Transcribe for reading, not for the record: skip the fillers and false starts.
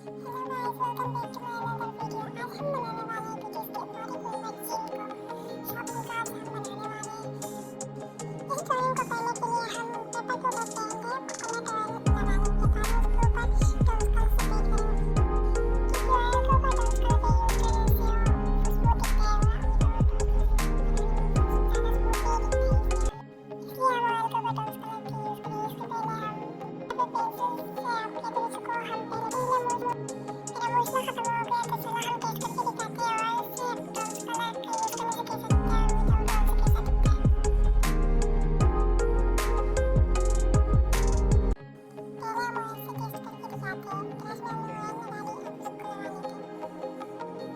welcome back to my another video। आज हम बनाने वाले हैं BTS के हमारे फेवरेट जिन को। शॉपिंग कार्ड हम बनाने वाले हैं। इस ड्राइंग को करने के लिए हम पेपर को लेंगे, कोकोनट ऑयल लगाने के बाद उसके ऊपर टोस्ट कलर से पेंट करेंगे। क्योंकि ऑयल के ऊपर टोस्ट कलर का यूज करने से वो स्मूथ दिखता है, ज़्यादा स्मूथ नहीं दिखता है। इसलिए हम ऑयल के ऊपर टोस्ट कलर की यूज करेंगे। इसके पहले हम पेंसिल से अपने ब्रश को हम पहले मेरा मूसला खत्म हो गया तो चलो हम टेस्ट करके दिखाते हैं और इससे टोस्ट कलर का यूज करने से कैसा दिखता है, विदाउट ऑयल से कैसा दिखता है। पहले हम ऑयल से टेस्ट करके दिखाते हैं। ब्रश में हमने ऑयल लगा दी, अब उसको लगाने के ऊपर टोस्ट कलर का यूज करते हैं।